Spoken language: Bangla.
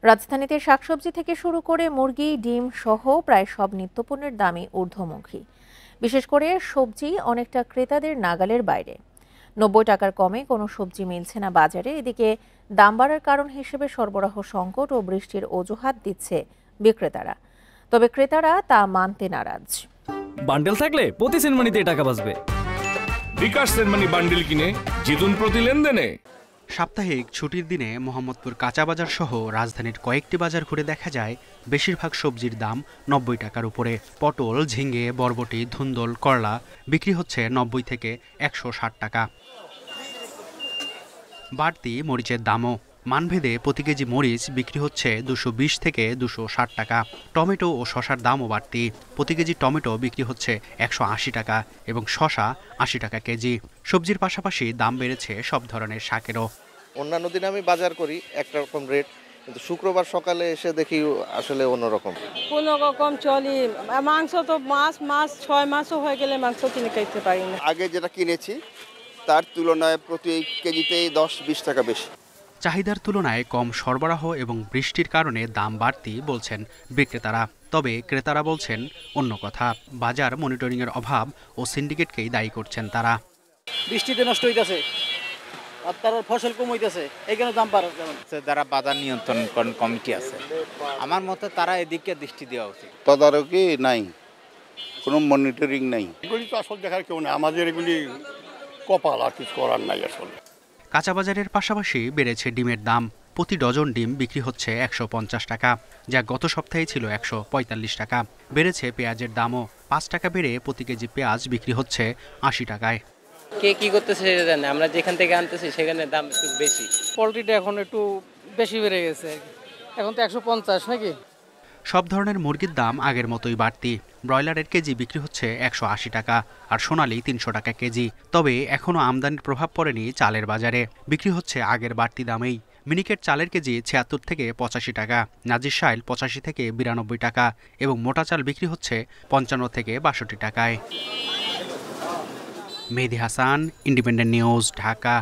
রাজধানীতে শাকসবজি থেকে শুরু করে মুরগি, ডিম সহ প্রায় সব নিত্যপণ্যের দামই ঊর্ধ্বমুখী। বিশেষ করে সবজি অনেকটা ক্রেতাদের নাগালের বাইরে। ৯০ টাকার কমে কোনো সবজি মিলছে না বাজারে। এদিকে দাম বাড়ার কারণ হিসেবে সরবরাহ সংকট ও বৃষ্টির অজুহাত দিচ্ছে বিক্রেতারা। তবে ক্রেতারা তা মানতে নারাজ। বান্ডেল থাকলে প্রতি সেনমানিতে টাকা বাঁচবে। বিকাশ সেনমানি বান্ডেল কিনে জিতুন প্রতি লেনদেনে। সাপ্তাহিক ছুটির দিনে মোহাম্মদপুর কাঁচা বাজার সহ রাজধানীর কয়েকটি বাজার ঘুরে দেখা যায় বেশিরভাগ সবজির দাম ৯০ টাকার উপরে। পটল, ঝিঙ্গে, বরবটি, ধুন্দল, করলা বিক্রি হচ্ছে ৯০ থেকে ১৬০ টাকা। বাড়তি মরিচের দামও। মানভেদে প্রতি কেজি মরিচ বিক্রি হচ্ছে ২২০ থেকে ২৬০ টাকা। টমেটো ও শশার দামও বাড়তি। প্রতি কেজি টমেটো বিক্রি হচ্ছে ১৮০ টাকা এবং শশা ৮০ টাকা কেজি। সবজির পাশাপাশি দাম বেড়েছে সব ধরনের শাকেরও। অন্যান্য দিনে আমি বাজার করি একটা রকম রেট, কিন্তু শুক্রবার সকালে এসে দেখি আসলে অন্যরকম। কোনো রকম চলি। মাংস তো মাছ ৬ মাসও হয়ে গেলে মাংস কিনে খাইতে পারি না। আগে যেটা কিনেছি তার তুলনায় প্রতি কেজিতেই ১০-২০ টাকা বেশি। চাহিদার তুলনায় কম সরবরাহ এবং বৃষ্টির কারণে দাম বাড়তি বলছেন বিক্রেতারা। তবে ক্রেতারা বলছেন অন্য কথা। বাজার মনিটরিংয়ের অভাব ও সিন্ডিকেটকেই দায়ী করছেন তারা। বৃষ্টিতে নষ্ট হইতেছে আর তার ফসল কম হইতেছে, এইখানে দাম বাড়ছে। যারা বাজার নিয়ন্ত্রণ কমিটি আছে, আমার মতে তারা এদিকে দৃষ্টি দেওয়া উচিত। তদারকি নাই, কোনো মনিটরিং নাই। এগুলি তো আসলে দেখার কেউ নেই, আমাদের এগুলি কপাল, আর কিছু করার নাই আসলে। কাঁচা বাজারের পাশাপাশি বেড়েছে ডিমের দাম। প্রতি ডজন ডিম বিক্রি হচ্ছে ১৫০ টাকা, যা গত সপ্তাহে ছিল ১৪৫ টাকা। বেড়েছে পেঁয়াজের দামও। ৫ টাকা বেড়ে প্রতি কেজি পেঁয়াজ বিক্রি হচ্ছে ৮০ টাকায়। কে কি করতেছে সেটা জানে, আমরা যেখান থেকে আনতেছি সেখানে দাম একটু বেশি। পোলট্রিটা এখন একটু বেশি বেড়ে গেছে, এখন তো ১৫০ নাকি। সব ধরনের মুরগির দাম আগের মতোই বাড়তি। ব্রয়লারের কেজি বিক্রি হচ্ছে ১৮০ টাকা আর সোনালি ৩০০ টাকা কেজি। তবে এখনও আমদানির প্রভাব পড়েনি চালের বাজারে। বিক্রি হচ্ছে আগের বাড়তি দামেই। মিনিকেট চালের কেজি ৭৬ থেকে ৮৫ টাকা, নাজির শাইল ৮৫ থেকে ৯২ টাকা এবং মোটা চাল বিক্রি হচ্ছে ৫৫ থেকে ৬২ টাকায়। মেহেদী হাসান, ইন্ডিপেন্ডেন্ট নিউজ, ঢাকা।